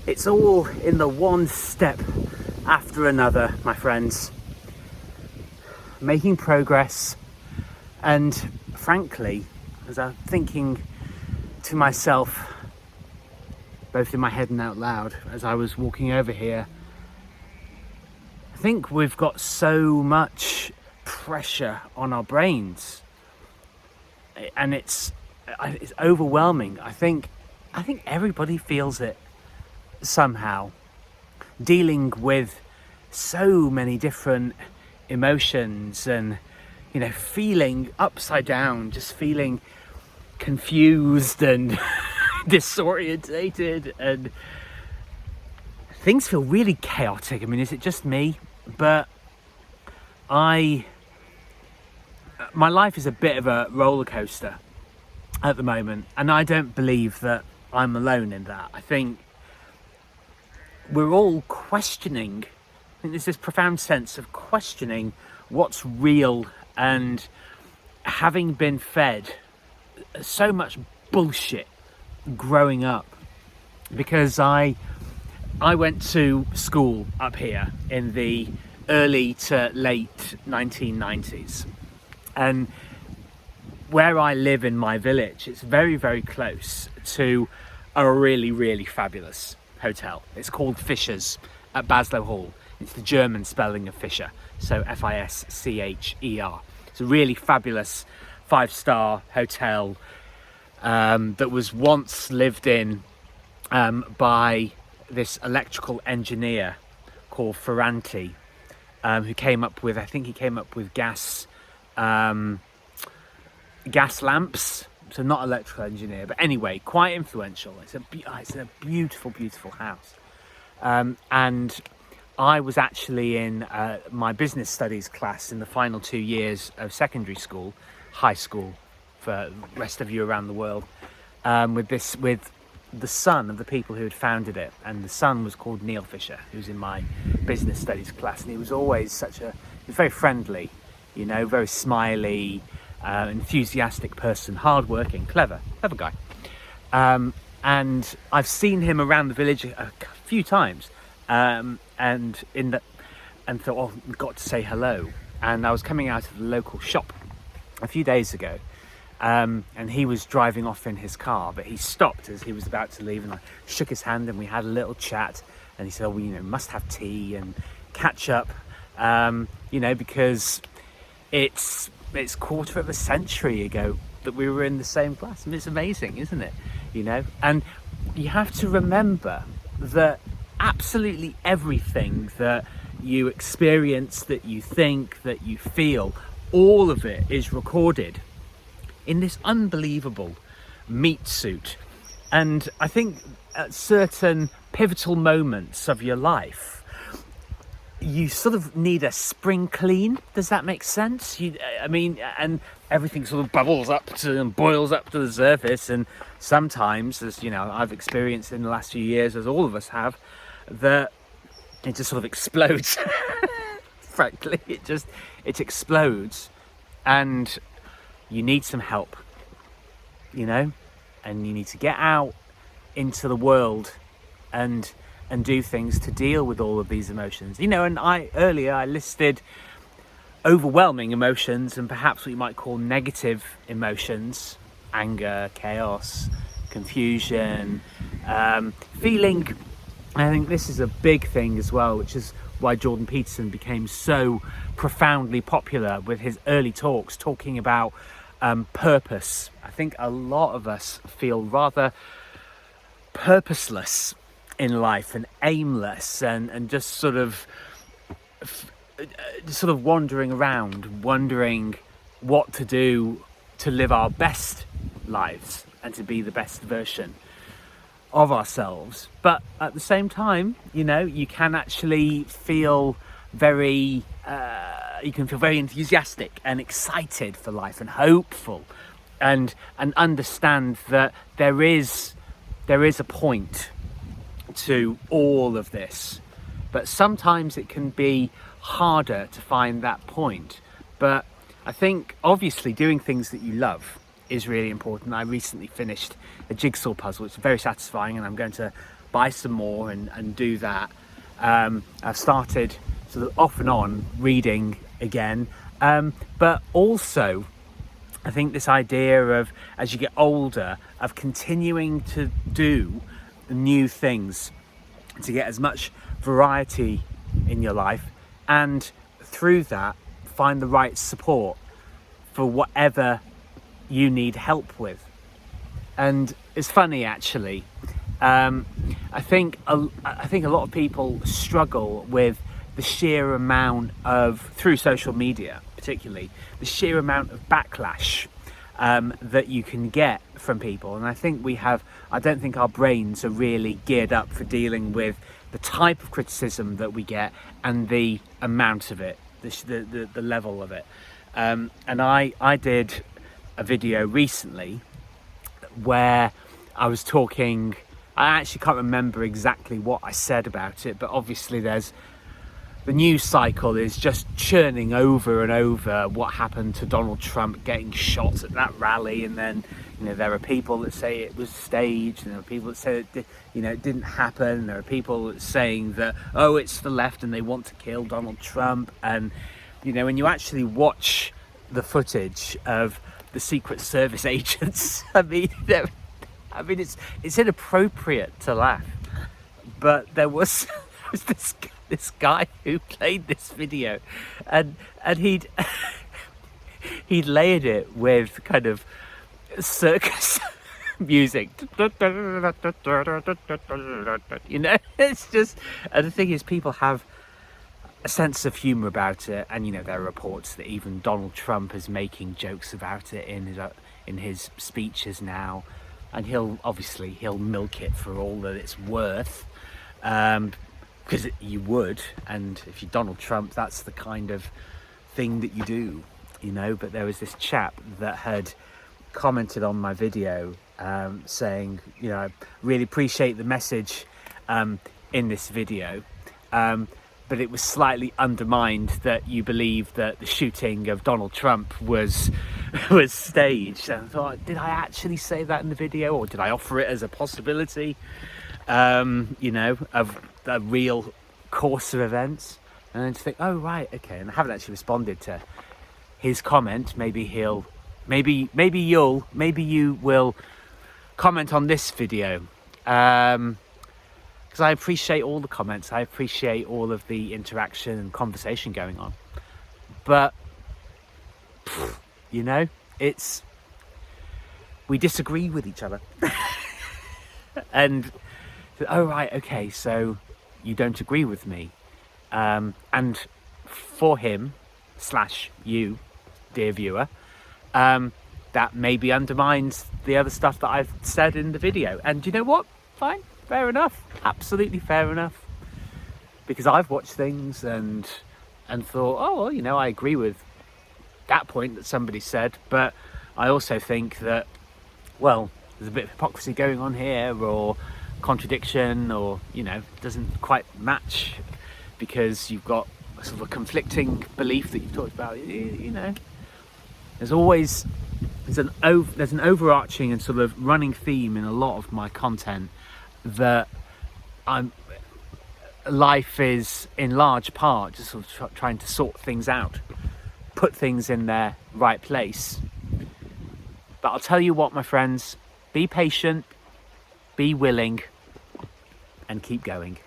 It's all in the one step after another, my friends. Making progress, and frankly, as I'm thinking to myself, both in my head and out loud, as I was walking over here, I think we've got so much pressure on our brains, and it's overwhelming. I think everybody feels it somehow, dealing with so many different emotions, and feeling upside down, just feeling confused and disorientated, and things feel really chaotic. I mean, is it just me? But my life is a bit of a roller coaster at the moment, and I don't believe that I'm alone in that. I think we're all questioning. I think there's this profound sense of questioning what's real, and having been fed so much bullshit growing up, because I went to school up here in the early to late 1990s, and where I live in my village, it's very, very close to a really, really fabulous hotel. It's called Fischer's at Baslow Hall. It's the German spelling of Fischer, so Fischer. It's a really fabulous 5-star hotel that was once lived in by this electrical engineer called Ferranti, who came up with, I think he came up with gas lamps. So not electrical engineer, but anyway, quite influential. It's a beautiful, beautiful house. And I was actually in my business studies class in the final 2 years of secondary school, high school for the rest of you around the world, with the son of the people who had founded it. And the son was called Neil Fischer, who's in my business studies class. And he was always he was very friendly, very smiley, enthusiastic person, hardworking, clever guy. And I've seen him around the village a few times, and thought, oh, we've got to say hello. And I was coming out of the local shop a few days ago, and he was driving off in his car, but he stopped as he was about to leave, and I shook his hand and we had a little chat. And he said, oh, we must have tea and catch up, because it's quarter of a century ago that we were in the same class. And it's amazing, isn't it? And you have to remember that absolutely everything that you experience, that you think, that you feel, all of it is recorded in this unbelievable meat suit. And I think at certain pivotal moments of your life, you sort of need a spring clean. Does that make sense? And everything sort of bubbles up and boils up to the surface. And sometimes, as I've experienced in the last few years, as all of us have, that it just sort of explodes. Frankly, it explodes, and you need some help, and you need to get out into the world and do things to deal with all of these emotions. And earlier I listed overwhelming emotions and perhaps what you might call negative emotions: anger, chaos, confusion, feeling. I think this is a big thing as well, which is why Jordan Peterson became so profoundly popular with his early talks, talking about purpose. I think a lot of us feel rather purposeless in life and aimless, and just sort of wandering around, wondering what to do to live our best lives and to be the best version of ourselves. But at the same time, you can actually feel very enthusiastic and excited for life and hopeful, and understand that there is a point to all of this. But sometimes it can be harder to find that point. But I think obviously doing things that you love is really important. I recently finished a jigsaw puzzle. It's very satisfying, and I'm going to buy some more and do that. I've started sort of off and on reading again, but also I think this idea of, as you get older, of continuing to do new things to get as much variety in your life, and through that find the right support for whatever you need help with. And it's funny, actually. I think a lot of people struggle with the sheer amount of, through social media particularly, the sheer amount of backlash that you can get from people. And I don't think our brains are really geared up for dealing with the type of criticism that we get and the amount of it, the level of it. And I did a video recently where I was talking, I actually can't remember exactly what I said about it, but obviously the news cycle is just churning over and over what happened to Donald Trump getting shot at that rally, and then there are people that say it was staged, and there are people that say it didn't happen. There are people saying that, oh, it's the left and they want to kill Donald Trump. And when you actually watch the footage of the Secret Service agents, I mean it's inappropriate to laugh, but there was this guy who played this video, and he'd layered it with kind of circus music. It's just, and the thing is, people have a sense of humour about it, and there are reports that even Donald Trump is making jokes about it in his speeches now, and he'll milk it for all that it's worth, because you would, and if you're Donald Trump, that's the kind of thing that you do, But there was this chap that had commented on my video, saying, I really appreciate the message in this video, but it was slightly undermined that you believe that the shooting of Donald Trump was staged. And I thought, did I actually say that in the video, or did I offer it as a possibility, of a real course of events? And then to think, oh right, okay. And I haven't actually responded to his comment. Maybe you will comment on this video, because I appreciate all the comments, I appreciate all of the interaction and conversation going on, but we disagree with each other. And oh right, okay, so you don't agree with me, and for him / you, dear viewer, that maybe undermines the other stuff that I've said in the video. And you know what? Fine, fair enough, absolutely fair enough. Because I've watched things and thought, oh well, I agree with that point that somebody said, but I also think that, well, there's a bit of hypocrisy going on here, or contradiction, or doesn't quite match, because you've got sort of a conflicting belief that you've talked about. There's an overarching and sort of running theme in a lot of my content that life is in large part just sort of trying to sort things out, put things in their right place. But I'll tell you what, my friends, be patient, be willing, and keep going.